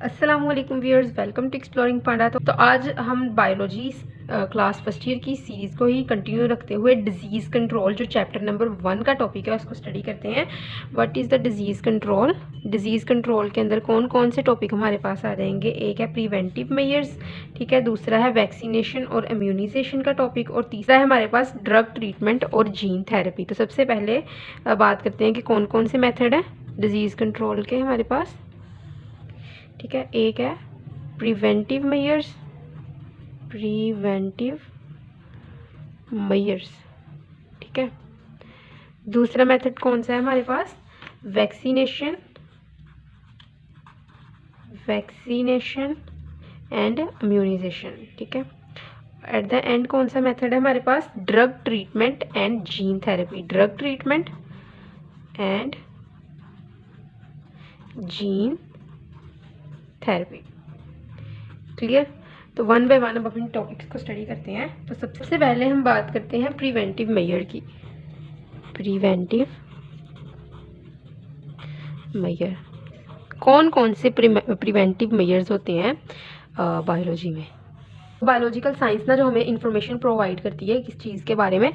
अस्सलाम वालेकुम viewers, welcome to exploring पांडा। तो आज हम बायोलॉजी क्लास फर्स्ट ईयर की सीरीज़ को ही कंटिन्यू रखते हुए डिजीज़ कंट्रोल जो चैप्टर नंबर 1 का टॉपिक है उसको स्टडी करते हैं। What is the disease control. Disease control के अंदर कौन कौन से टॉपिक हमारे पास आ जाएंगे। एक है प्रिवेंटिव मेजर्स, ठीक है, दूसरा है वैक्सीनेशन और इम्यूनाइजेशन का टॉपिक, और तीसरा है हमारे पास ड्रग ट्रीटमेंट और जीन थेरेपी। तो सबसे पहले बात करते हैं कि कौन कौन से मेथड हैं डिजीज़ कंट्रोल के हमारे पास। ठीक है, एक है प्रिवेंटिव मेजर्स, ठीक है। दूसरा मेथड कौन सा है हमारे पास, वैक्सीनेशन एंड इम्यूनाइजेशन, ठीक है। एट द एंड कौन सा मेथड है हमारे पास, drug treatment and gene therapy, drug treatment and gene therapy. Clear. तो वन बाय वन अब अपने टॉपिक्स को स्टडी करते हैं। तो सबसे पहले हम बात करते हैं प्रिवेंटिव मेजर की। प्रिवेंटिव मेजर, कौन कौन से प्रिवेंटिव मेजर्स होते हैं बायोलॉजी में। बायोलॉजिकल साइंस ना जो हमें इंफॉर्मेशन प्रोवाइड करती है किस चीज़ के बारे में,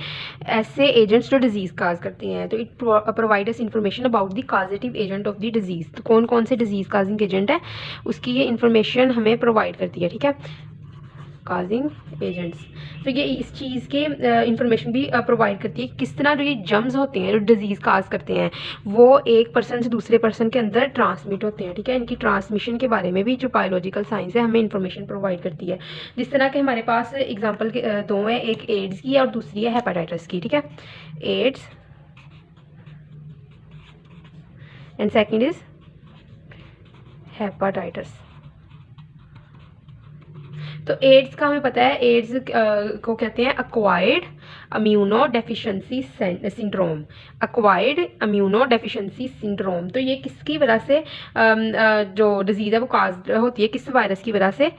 ऐसे एजेंट्स जो डिजीज़ काज करते हैं, तो it provide us information about the causative agent of the disease. तो कौन कौन से डिजीज़ काजिंग एजेंट है उसकी ये इंफॉर्मेशन हमें प्रोवाइड करती है, ठीक है, काजिंग एजेंट्स। तो ये इस चीज़ के इंफॉर्मेशन भी प्रोवाइड करती है किस तरह जो ये जर्म्स होते हैं जो डिजीज़ काज करते हैं वो एक पर्सन से दूसरे पर्सन के अंदर ट्रांसमिट होते हैं, ठीक है। इनकी ट्रांसमिशन के बारे में भी जो बायोलॉजिकल साइंस है हमें इंफॉर्मेशन प्रोवाइड करती है। जिस तरह के हमारे पास एग्जांपल के दो हैं, एक एड्स की है और दूसरी है हेपेटाइटिस की, ठीक है। AIDS and second is hepatitis. तो एड्स का हमें पता है, एड्स को कहते हैं acquired immuno deficiency syndrome. Acquired immuno deficiency syndrome, तो ये किसकी वजह से जो डिजीज़ है वो काज होती है, किस वायरस की वजह से।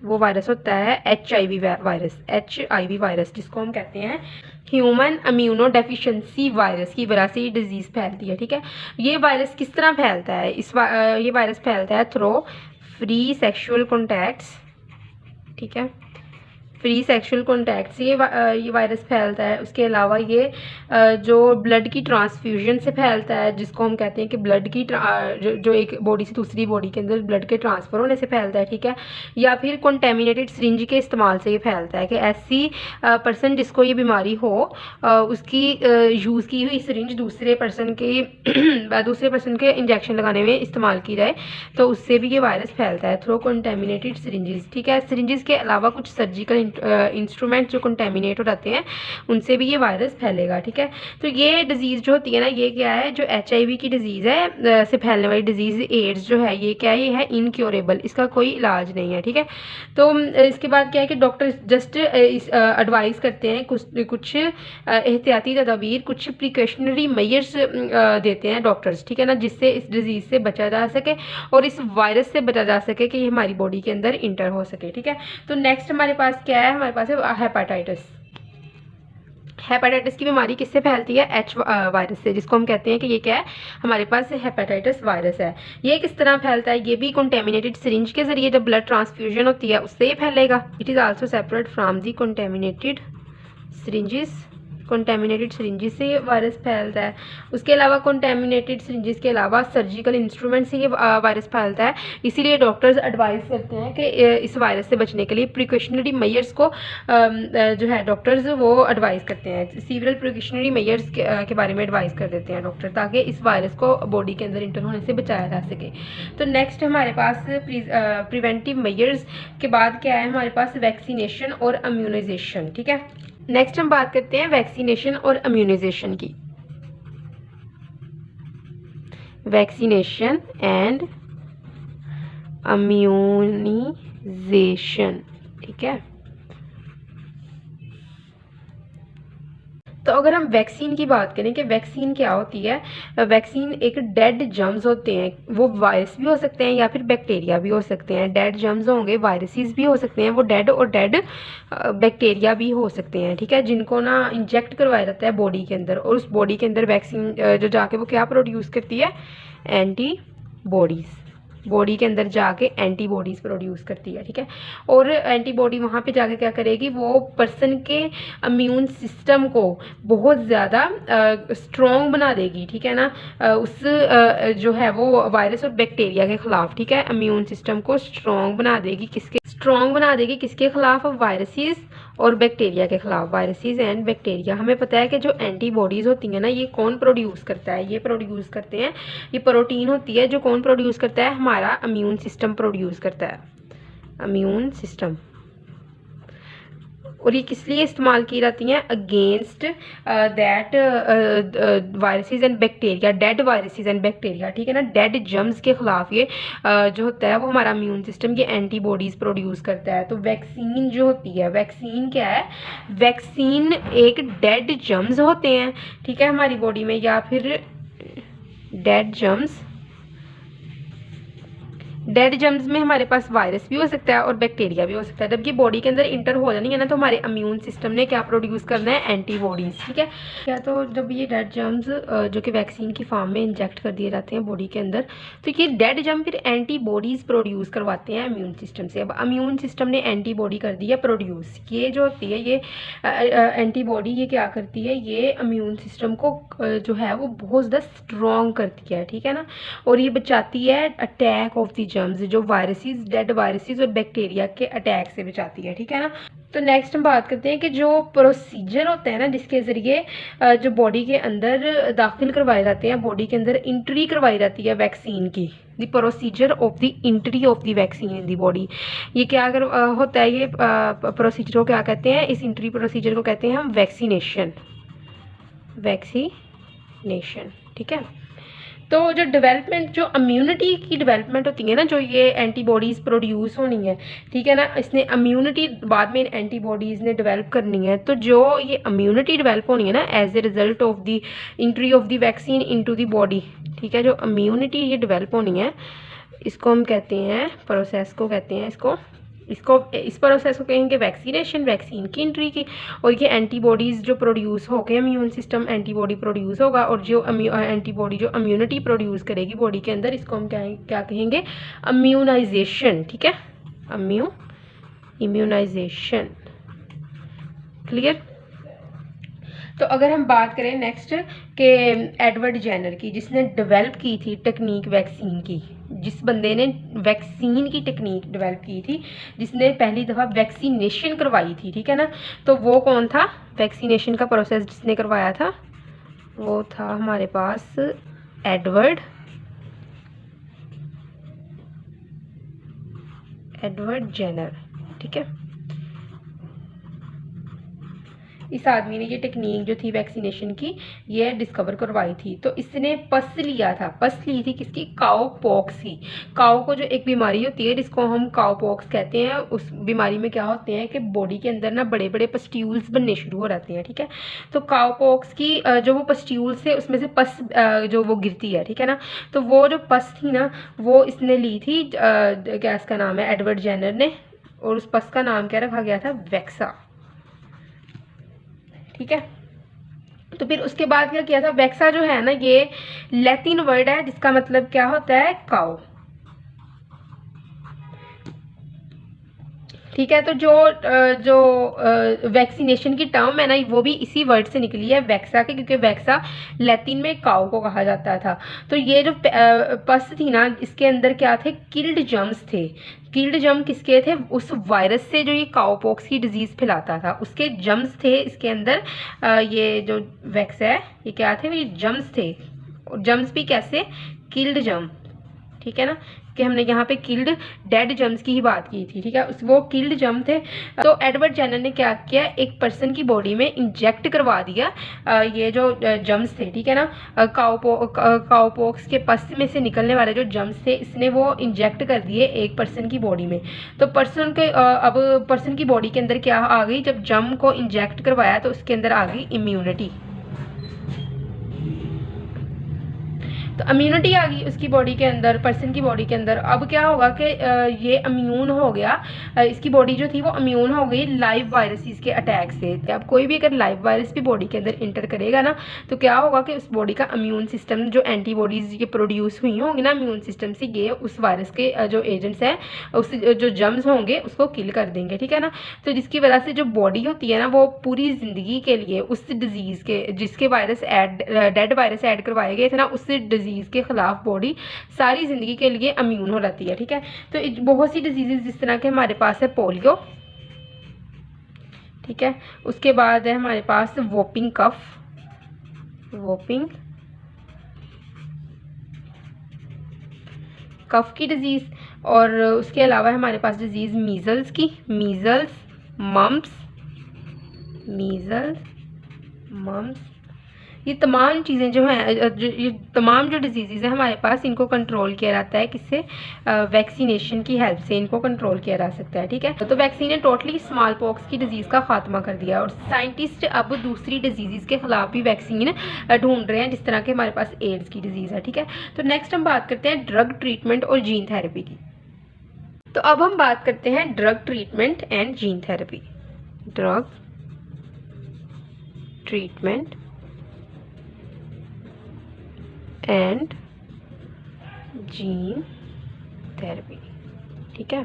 वो वायरस होता है HIV वायरस, जिसको हम कहते हैं ह्यूमन इम्यूनो डेफिशिएंसी वायरस की वजह से ये डिजीज़ फैलती है, ठीक है। ये वायरस किस तरह फैलता है, ये वायरस फैलता है थ्रू फ्री सेक्शुअल कॉन्टैक्ट्स, ठीक है। फ्री सेक्सुअल कॉन्टैक्ट से ये वायरस फैलता है। उसके अलावा ये जो ब्लड की ट्रांसफ्यूजन से फैलता है, जिसको हम कहते हैं कि ब्लड की जो एक बॉडी से दूसरी बॉडी के अंदर ब्लड के ट्रांसफ़र होने से फैलता है, ठीक है। या फिर कंटेमिनेटेड सिरिंज के इस्तेमाल से ये फैलता है कि ऐसी पर्सन जिसको ये बीमारी हो उसकी यूज़ की हुई सिरिंज दूसरे पर्सन के इंजेक्शन लगाने में इस्तेमाल की जाए, तो उससे भी ये वायरस फैलता है थ्रू कंटेमिनेटेड सिरिंजेस, ठीक है। सिरिंजेस के अलावा कुछ सर्जिकल इंस्ट्रूमेंट जो कंटेमिनेट हो जाते हैं उनसे भी ये वायरस फैलेगा, ठीक है। तो ये डिजीज़ जो होती है ना, ये क्या है, जो HIV की डिजीज़ है से फैलने वाली डिजीज़ एड्स जो है, ये क्या है, ये है इनक्योरेबल, इसका कोई इलाज नहीं है, ठीक है। तो इसके बाद क्या है कि डॉक्टर जस्ट एडवाइस करते हैं कुछ एहतियाती तदाबीर, कुछ प्रिकॉशनरी मेजर्स देते हैं डॉक्टर्स, ठीक है ना, जिससे इस डिजीज़ से बचा जा सके और इस वायरस से बचा जा सके कि ये हमारी बॉडी के अंदर इंटर हो सके, ठीक है। तो नेक्स्ट हमारे पास क्या है, हमारे पास है हेपेटाइटिस। हेपेटाइटिस की बीमारी किससे फैलती है, H वायरस से, जिसको हम कहते हैं कि ये क्या है, हमारे पास हेपेटाइटिस वायरस है। ये किस तरह फैलता है, ये भी कंटेमिनेटेड सिरिंज के जरिए जब ब्लड ट्रांसफ्यूजन होती है उससे ये फैलेगा। It is also separate from the contaminated syringes से ये वायरस फैलता है। उसके अलावा कंटेमिनेटेड सिरिंजेस के अलावा सर्जिकल इंस्ट्रूमेंट से ये वायरस फैलता है। इसीलिए डॉक्टर्स एडवाइस करते हैं कि इस वायरस से बचने के लिए प्रिकॉशनरी मेजर्स को जो है डॉक्टर्स वो एडवाइस करते हैं, सीवरल प्रिकॉशनरी मेजर्स के बारे में एडवाइस कर देते हैं डॉक्टर, ताकि इस वायरस को बॉडी के अंदर इंटर होने से बचाया जा सके। तो नेक्स्ट हमारे पास प्रिवेंटिव मेजर्स के बाद क्या है, हमारे पास वैक्सीनेशन और इम्यूनाइजेशन, ठीक है। नेक्स्ट हम बात करते हैं वैक्सीनेशन और इम्यूनाइजेशन की। वैक्सीनेशन एंड इम्यूनाइजेशन, ठीक है। तो अगर हम वैक्सीन की बात करें कि वैक्सीन क्या होती है, वैक्सीन एक डेड जर्म्स होते हैं, वो वायरस भी हो सकते हैं या फिर बैक्टीरिया भी हो सकते हैं। डेड जर्म्स होंगे, वायरसेस भी हो सकते हैं, वो डेड और डेड बैक्टीरिया भी हो सकते हैं, ठीक है, जिनको ना इंजेक्ट करवाया जाता है बॉडी के अंदर, और उस बॉडी के अंदर वैक्सीन जो जाके वो क्या प्रोड्यूस करती है, एंटीबॉडीज़। बॉडी के अंदर जाके एंटीबॉडीज़ प्रोड्यूस करती है, ठीक है। और एंटीबॉडी वहाँ पे जाके क्या करेगी, वो पर्सन के इम्यून सिस्टम को बहुत ज़्यादा स्ट्रॉन्ग बना देगी, ठीक है ना, उस जो है वो वायरस और बैक्टीरिया के ख़िलाफ़, ठीक है। इम्यून सिस्टम को स्ट्रॉन्ग बना देगी किसके ख़िलाफ़, वायरसेस और बैक्टीरिया के ख़िलाफ़, वायरसेस एंड बैक्टीरिया। हमें पता है कि जो एंटीबॉडीज़ होती हैं ना, ये कौन प्रोड्यूस करता है, ये प्रोड्यूस करते हैं, ये प्रोटीन होती है जो कौन प्रोड्यूस करता है, हमारा इम्यून सिस्टम प्रोड्यूस करता है, इम्यून सिस्टम। और ये किस लिए इस्तेमाल की जाती हैं, against that viruses and bacteria, dead viruses and bacteria, ठीक है ना, डेड जर्म्स के खिलाफ ये जो होता है वो हमारा इम्यून सिस्टम ये एंटीबॉडीज़ प्रोड्यूस करता है। तो वैक्सीन जो होती है, वैक्सीन क्या है, वैक्सीन एक डेड जर्म्स होते हैं, ठीक है, हमारी बॉडी में, या फिर डेड जर्म्स में हमारे पास वायरस भी हो सकता है और बैक्टीरिया भी हो सकता है। जब ये बॉडी के अंदर इंटर हो जानी है ना, तो हमारे इम्यून सिस्टम ने क्या प्रोड्यूस करना है, एंटीबॉडीज़, ठीक है। क्या तो जब ये डेड जर्म्स जो कि वैक्सीन की फॉर्म में इंजेक्ट कर दिए जाते हैं बॉडी के अंदर, तो ये डेड जर्म फिर एंटीबॉडीज़ प्रोड्यूस करवाते हैं इम्यून सिस्टम से। अब इम्यून सिस्टम ने एंटीबॉडी कर दी है प्रोड्यूस, ये जो होती है ये एंटीबॉडी ये क्या करती है, ये इम्यून सिस्टम को जो है वो बहुत ज़्यादा स्ट्रॉन्ग करती है, ठीक है ना, और ये बचाती है अटैक ऑफ द जर्म्स, जो वायरसेस, डेड वायरसेस और बैक्टीरिया के अटैक से बचाती है, ठीक है ना। तो नेक्स्ट हम बात करते हैं कि जो प्रोसीजर होता है ना, जिसके ज़रिए जो बॉडी के अंदर दाखिल करवाए जाते हैं, बॉडी के अंदर इंट्री करवाई जाती है वैक्सीन की, the procedure of the entry of the vaccine in the body, ये क्या अगर होता है, ये प्रोसीजर को क्या कहते हैं, इस इंट्री प्रोसीजर को कहते हैं हम वैक्सीनेशन, ठीक है। तो जो डेवलपमेंट, जो इम्यूनिटी की डेवलपमेंट होती है ना, जो ये एंटीबॉडीज़ प्रोड्यूस होनी है, ठीक है ना, इसने इम्यूनिटी बाद में एंटीबॉडीज़ ने डेवलप करनी है। तो जो ये इम्यूनिटी डेवलप होनी है ना, as a result of the entry of the vaccine into the body, ठीक है, जो इम्यूनिटी ये डेवलप होनी है, इसको हम कहते हैं, प्रोसेस को कहते हैं, इस प्रोसेस को कहेंगे वैक्सीनेशन, वैक्सीन की एंट्री की। और ये एंटीबॉडीज़ जो प्रोड्यूस हो गए, इम्यून सिस्टम एंटीबॉडी प्रोड्यूस होगा, और जो एंटीबॉडी जो इम्यूनिटी प्रोड्यूस करेगी बॉडी के अंदर, इसको हम क्या कहेंगे, इम्यूनाइजेशन, ठीक है, इम्यूनाइजेशन, क्लियर। तो अगर हम बात करें नेक्स्ट के एडवर्ड जेनर की, जिसने डेवलप की थी टेक्निक वैक्सीन की, जिस बंदे ने वैक्सीन की टेक्निक डेवलप की थी, जिसने पहली दफ़ा वैक्सीनेशन करवाई थी, ठीक है ना, तो वो कौन था, वैक्सीनेशन का प्रोसेस जिसने करवाया था वो था हमारे पास एडवर्ड जेनर, ठीक है। इस आदमी ने ये टेक्निक जो थी वैक्सीनेशन की ये डिस्कवर करवाई थी। तो इसने पस लिया था, पस ली थी किसकी, काउ पॉक्स की। काउ को जो एक बीमारी होती है जिसको हम काउ पॉक्स कहते हैं, उस बीमारी में क्या होते हैं कि बॉडी के अंदर ना बड़े बड़े पस्ट्यूल्स बनने शुरू हो जाते हैं, ठीक है। तो काउ पॉक्स की जो वो पस्ट्यूल्स है उसमें से पस जो वो गिरती है, ठीक है ना। तो वो जो पस थी ना वो इसने ली थी, क्या इसका नाम है, एडवर्ड जेनर ने, और उस पस का नाम क्या रखा गया था, वैक्सा, ठीक है। तो फिर उसके बाद क्या किया था, वैक्सा जो है ना ये लैटिन वर्ड है जिसका मतलब क्या होता है, काउ, ठीक है। तो जो वैक्सीनेशन की टर्म है ना वो भी इसी वर्ड से निकली है, वैक्सा के, क्योंकि वैक्सा लैटिन में काउ को कहा जाता था। तो ये जो पस थी ना इसके अंदर क्या थे, किल्ड जर्म्स थे। किल्ड जर्म किसके थे, उस वायरस से जो ये काउपॉक्स की डिजीज़ फैलाता था उसके जर्म्स थे इसके अंदर। ये जो वैक्स है ये क्या थे, ये जर्म्स थे, और जर्म्स भी कैसे, किल्ड जर्म, ठीक है ना, कि हमने यहाँ पे किल्ड डेड जर्म्स की ही बात की थी, ठीक है, वो किल्ड जर्म थे। तो एडवर्ड जेनर ने क्या किया, एक पर्सन की बॉडी में इंजेक्ट करवा दिया ये जो जर्म्स थे, ठीक है ना, काउपॉक्स के पस में से निकलने वाले जो जर्म्स थे इसने वो इंजेक्ट कर दिए एक पर्सन की बॉडी में। तो पर्सन के अब पर्सन की बॉडी के अंदर क्या आ गई, जब जर्म को इंजेक्ट करवाया तो उसके अंदर आ गई इम्यूनिटी। तो इम्यूनिटी आ गई उसकी बॉडी के अंदर, पर्सन की बॉडी के अंदर। अब क्या होगा कि ये इम्यून हो गया, इसकी बॉडी जो थी वो इम्यून हो गई लाइव वायरसेस के अटैक से। अब कोई भी अगर लाइव वायरस भी बॉडी के अंदर इंटर करेगा ना, तो क्या होगा कि उस बॉडी का इम्यून सिस्टम, जो एंटीबॉडीज़ ये प्रोड्यूस हुई होंगी ना इम्यून सिस्टम से, ये उस वायरस के जो एजेंट्स हैं, उस जो जर्म्स होंगे उसको किल कर देंगे, ठीक है ना। तो जिसकी वजह से जो बॉडी होती है ना, वो पूरी ज़िंदगी के लिए उस डिजीज़ के, जिसके वायरस डेड वायरस ऐड करवाए गए थे ना, उस डिजीज़ के ख़िलाफ़ बॉडी सारी ज़िंदगी के लिए इम्यून हो जाती है, ठीक है। तो बहुत सी डिजीज़ जिस तरह के हमारे पास है पोलियो, ठीक है, उसके बाद है हमारे पास वोपिंग कफ, वोपिंग कफ की डिजीज़, और उसके अलावा हमारे पास डिजीज़ मीज़ल्स की, मीज़ल्स, मम्प्स, ये तमाम चीज़ें जो हैं, ये तमाम जो डिजीज़ हैं हमारे पास, इनको कंट्रोल किया जाता है किससे? वैक्सीनेशन की हेल्प से इनको कंट्रोल किया जा सकता है, ठीक है। तो वैक्सीन ने टोटली स्मॉल पॉक्स की डिजीज़ का खात्मा कर दिया, और साइंटिस्ट अब दूसरी डिजीज़ के खिलाफ भी वैक्सीन ढूंढ रहे हैं, जिस तरह के हमारे पास एड्स की डिजीज़ है, ठीक है। तो नेक्स्ट हम बात करते हैं ड्रग ट्रीटमेंट और जीन थेरेपी की। तो अब हम बात करते हैं drug treatment and gene therapy. Drug treatment and gene therapy, ठीक है।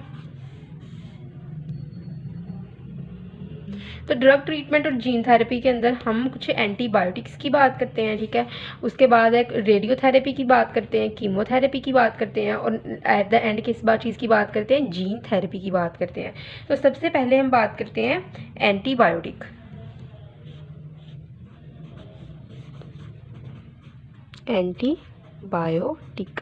तो ड्रग ट्रीटमेंट और जीन थेरेपी के अंदर हम कुछ एंटीबायोटिक्स की बात करते हैं, ठीक है। उसके बाद एक रेडियोथेरेपी की बात करते हैं, कीमोथेरेपी की बात करते हैं, और एट द एंड किस बात चीज़ की बात करते हैं? जीन थेरेपी की बात करते हैं। तो सबसे पहले हम बात करते हैं एंटीबायोटिक। एंटीबायोटिक,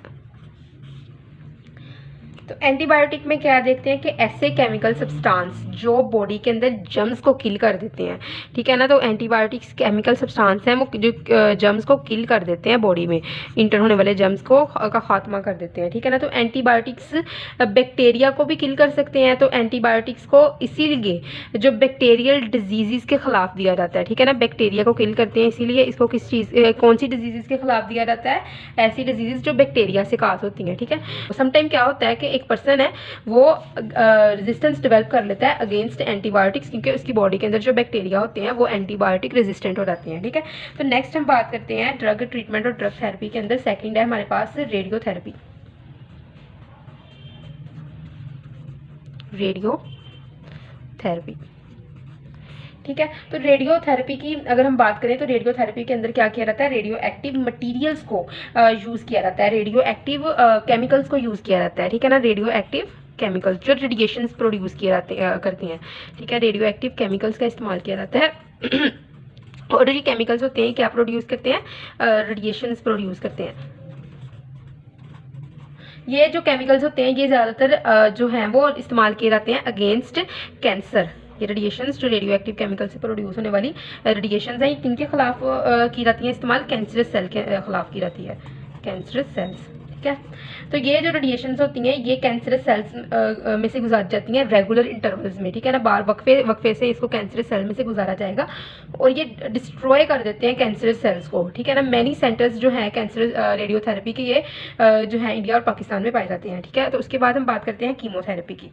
तो एंटीबायोटिक में क्या देखते हैं कि ऐसे केमिकल सब्सटेंस जो बॉडी के अंदर जर्म्स को किल कर देते हैं, ठीक है ना। तो एंटीबायोटिक्स केमिकल सब्सटेंस हैं वो जो जर्म्स को किल कर देते हैं, बॉडी में इंटर होने वाले जर्म्स को का खात्मा कर देते हैं, ठीक है ना। तो एंटीबायोटिक्स बैक्टीरिया को भी किल कर सकते हैं। तो एंटीबायोटिक्स को इसीलिए जो बैक्टीरियल डिजीज़ के खिलाफ दिया जाता है, ठीक है ना। बैक्टीरिया को किल करते हैं, इसीलिए इसको किस चीज़, कौन सी डिजीज़ के खिलाफ दिया जाता है? ऐसी डिजीज़ जो बैक्टीरिया से काज होती हैं, ठीक है। समटाइम क्या होता है कि एक पर्सन है वो रेजिस्टेंस डेवलप कर लेता है अगेंस्ट एंटीबायोटिक्स, क्योंकि उसकी बॉडी के अंदर जो बैक्टीरिया होते हैं वो एंटीबायोटिक रेजिस्टेंट हो जाते हैं, ठीक है। तो नेक्स्ट हम बात करते हैं ड्रग ट्रीटमेंट और ड्रग थेरेपी के अंदर सेकंड है हमारे पास रेडियोथेरेपी। रेडियोथेरेपी, ठीक है। तो रेडियोथेरेपी की अगर हम बात करें तो रेडियोथेरेपी के अंदर क्या किया जाता है? रेडियो एक्टिव मटीरियल्स को यूज़ किया जाता है, रेडियो एक्टिव केमिकल्स को यूज़ किया जाता है, ठीक है ना। रेडियो एक्टिव केमिकल्स जो रेडिएशंस प्रोड्यूस किए जाते करती हैं, ठीक है। रेडियो एक्टिव केमिकल्स का इस्तेमाल किया जाता है और ये केमिकल्स होते हैं क्या प्रोड्यूस करते हैं? रेडिएशंस प्रोड्यूस करते हैं। ये जो केमिकल्स होते हैं ये ज़्यादातर जो हैं वो इस्तेमाल किए जाते हैं अगेंस्ट कैंसर। ये रेडिएशंस जो रेडियो एक्टिव केमिकल से प्रोड्यूस होने वाली रेडिएशंस हैं, किनके खिलाफ की जाती हैं इस्तेमाल? कैंसरस सेल के खिलाफ की जाती है, कैंसरस सेल्स, ठीक है। तो ये जो रेडिएशंस होती हैं ये कैंसरस सेल्स में से गुजारी जाती हैं रेगुलर इंटरवल्स में, ठीक है ना। बार वक्फे से इसको कैंसरस सेल में से गुजारा जाएगा और ये डिस्ट्रॉय कर देते हैं कैंसरस सेल्स को, ठीक है ना। मैनी सेंटर्स जो हैं कैंसर रेडियोथेरेपी के ये जो है इंडिया और पाकिस्तान में पाए जाते हैं, ठीक है। तो उसके बाद हम बात करते हैं कीमोथेरेपी की।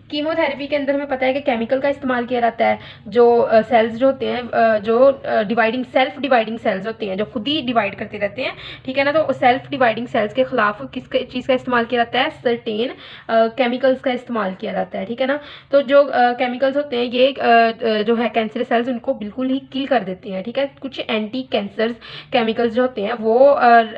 कीमोथेरेपी के अंदर हमें पता है कि केमिकल का इस्तेमाल किया जाता है, जो सेल्स जो होते हैं जो सेल्फ डिवाइडिंग सेल्स होते हैं जो खुद ही डिवाइड करते रहते हैं, ठीक है ना। तो सेल्फ डिवाइडिंग सेल्स के खिलाफ किस चीज़ का इस्तेमाल किया जाता है? सर्टेन केमिकल्स का इस्तेमाल किया जाता है, ठीक है ना। तो जो केमिकल्स होते हैं ये जो है कैंसर सेल्स उनको बिल्कुल ही किल कर देते हैं, ठीक है। कुछ एंटी कैंसर केमिकल्स जो होते हैं वो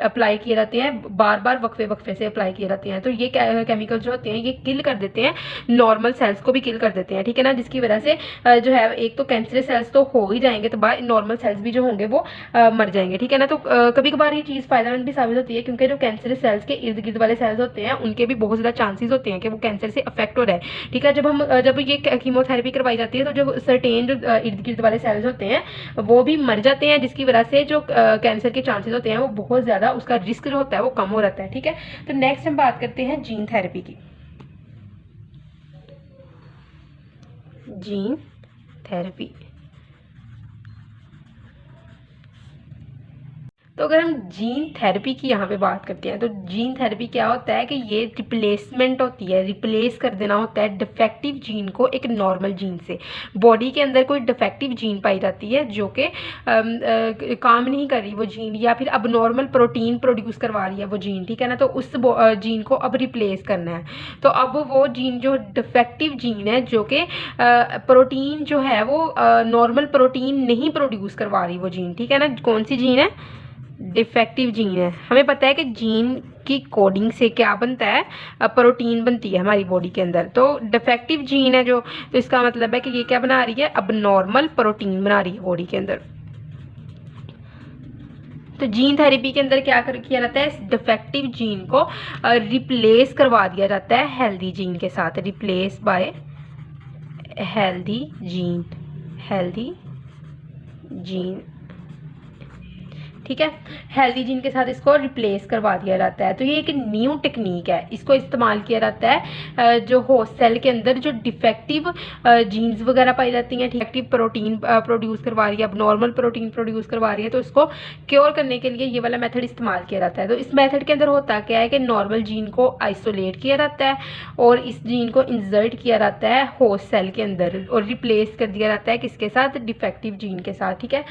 अप्लाई किए जाते हैं, बार बार वक्फे से अप्लाई किए जाते हैं। तो ये केमिकल्स जो होते हैं ये किल कर देते हैं, नॉर्मल सेल्स को भी किल कर देते हैं, ठीक है ना। जिसकी वजह से जो है एक तो कैंसर सेल्स तो हो ही जाएंगे, तो बाद नॉर्मल सेल्स भी जो होंगे वो मर जाएंगे, ठीक है ना। तो कभी कभार ये चीज़ फायदेमंद भी साबित होती है, क्योंकि जो कैंसर सेल्स के इर्द गिर्द वाले सेल्स होते हैं उनके भी बहुत ज़्यादा चांसेस होते हैं कि वो कैंसर से अफेक्ट हो रहा है, ठीक है। जब ये कीमोथेरेपी करवाई जाती है तो जो सर्टेन जो इर्द गिर्द वाले सेल्स होते हैं वो भी मर जाते हैं, जिसकी वजह से जो कैंसर के चांसेस होते हैं वो बहुत ज़्यादा, उसका रिस्क जो होता है वो कम हो जाता है, ठीक है। तो नेक्स्ट हम बात करते हैं जीन थेरेपी की। Gene therapy. तो अगर हम जीन थेरेपी की यहाँ पे बात करते हैं तो जीन थेरेपी क्या होता है कि ये रिप्लेसमेंट होती है, रिप्लेस कर देना होता है डिफेक्टिव जीन को एक नॉर्मल जीन से। बॉडी के अंदर कोई डिफेक्टिव जीन पाई जाती है जो कि काम नहीं कर रही वो जीन, या फिर अब नॉर्मल प्रोटीन प्रोड्यूस करवा रही है वो जीन, ठीक है ना। तो उस जीन को अब रिप्लेस करना है। तो अब वो जीन जो डिफेक्टिव जीन है जो कि प्रोटीन जो है वो नॉर्मल प्रोटीन नहीं प्रोड्यूस करवा रही वो जीन, ठीक है ना। कौन सी जीन है? डिफेक्टिव जीन है। हमें पता है कि जीन की कोडिंग से क्या बनता है? प्रोटीन बनती है हमारी बॉडी के अंदर। तो डिफेक्टिव जीन है जो, तो इसका मतलब है कि ये क्या बना रही है? अब नॉर्मल प्रोटीन बना रही है बॉडी के अंदर। तो जीन थेरेपी के अंदर क्या किया जाता है? इस डिफेक्टिव जीन को रिप्लेस करवा दिया जाता है हेल्दी जीन के साथ। Replace by healthy gene, healthy gene, ठीक है। हेल्दी जीन के साथ इसको रिप्लेस करवा दिया जाता है। तो ये एक न्यू टेक्निक है, इसको इस्तेमाल किया जाता है जो होस्ट सेल के अंदर जो डिफेक्टिव जीन्स वगैरह पाई जाती हैं, डिफेक्टिव प्रोटीन प्रोड्यूस करवा रही है, अब नॉर्मल प्रोटीन प्रोड्यूस करवा रही है, तो इसको क्योर करने के लिए ये वाला मेथड इस्तेमाल किया जाता है। तो इस मेथड के अंदर होता क्या है कि नॉर्मल जीन को आइसोलेट किया जाता है और इस जीन को इंसर्ट किया जाता है होस्ट सेल के अंदर और रिप्लेस कर दिया जाता है किसके साथ? डिफेक्टिव जीन के साथ, ठीक है।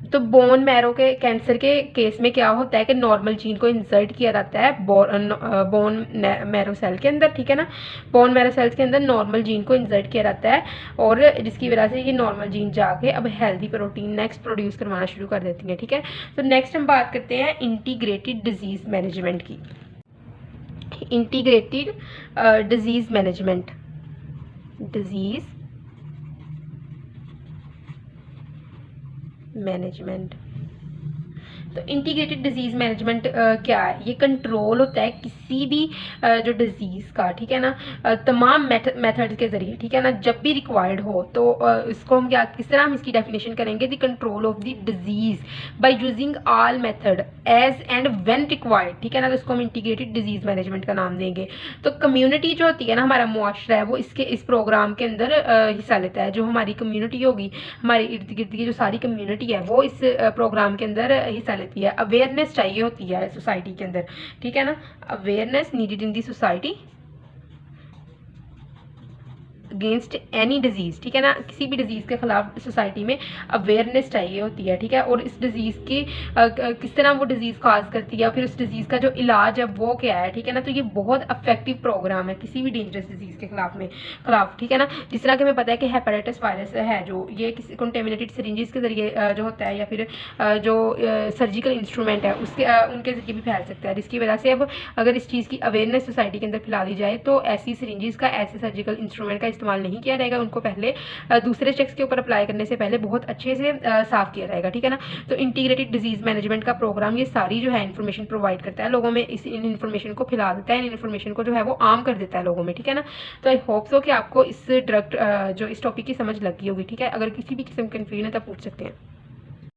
तो बोन मैरो के कैंसर के केस में क्या होता है कि नॉर्मल जीन को इंसर्ट किया जाता है बोन मैरो सेल के अंदर, ठीक है ना। बोन मैरो सेल्स के अंदर नॉर्मल जीन को इंसर्ट किया जाता है और जिसकी वजह से ये नॉर्मल जीन जाके अब हेल्दी प्रोटीन नेक्स्ट प्रोड्यूस करवाना शुरू कर देती है, ठीक है। तो नेक्स्ट हम बात करते हैं इंटीग्रेटेड डिजीज मैनेजमेंट की। Integrated disease management, disease management. तो इंटीग्रेटेड डिजीज मैनेजमेंट क्या है? ये कंट्रोल होता है किसी भी जो डिजीज का, ठीक है ना, तमाम मेथड के जरिए, ठीक है ना, जब भी रिक्वायर्ड हो। तो इसको हम क्या, किस तरह हम इसकी डेफिनेशन करेंगे? The control of the disease by using all method as and when required, ठीक है ना। तो इसको हम इंटीग्रेटेड डिजीज मैनेजमेंट का नाम देंगे। तो कम्युनिटी जो होती है ना, हमारा मुआशरा है, वो इस प्रोग्राम के अंदर हिस्सा लेता है। जो हमारी कम्युनिटी होगी, हमारे इर्द गिर्द की जो सारी कम्युनिटी है, वो इस प्रोग्राम के अंदर हिस्सा लेती है। अवेयरनेस चाहिए होती है सोसाइटी के अंदर, ठीक है ना। Awareness needed in the society against any disease, ठीक है ना। किसी भी डिजीज के खिलाफ सोसाइटी में अवेयरनेस चाहिए होती है, ठीक है। और इस डिजीज की किस तरह वो डिजीज काज करती है, फिर उस डिजीज का जो इलाज है वो क्या है, ठीक है ना। तो ये बहुत इफेक्टिव प्रोग्राम है किसी भी डेंजरस डिजीज के खिलाफ, ठीक है ना। जिस तरह कि हमें पता है कि हेपेटाइटिस वायरस है जो, ये किसी कंटेमिनेटेड सिरिंजेस के जरिए जो होता है, या फिर जो सर्जिकल इंस्ट्रूमेंट है उसके उनके जरिए भी फैल सकता है। जिसकी वजह से अब अगर इस चीज़ की अवेयरनेस सोसाइटी के अंदर फैला दी जाए तो ऐसी सिरिंजेस का, ऐसे सर्जिकल इंस्ट्रूमेंट का इस्तेमाल नहीं किया जाएगा। उनको पहले दूसरे चेक्स के ऊपर अप्लाई करने से पहले बहुत अच्छे से साफ किया जाएगा, ठीक है ना। तो इंटीग्रेटेड डिजीज मैनेजमेंट का प्रोग्राम ये सारी जो है इन्फॉर्मेशन प्रोवाइड करता है लोगों में, इन इन्फॉर्मेशन को फैला देता है, इन इन्फॉर्मेशन को जो है वो आम कर देता है लोगों में, ठीक है ना। तो आई होप सो कि आपको इस जो इस टॉपिक की समझ लगी होगी, ठीक है। अगर किसी भी किस्म की कन्फ्यूजन है तो पूछ सकते हैं।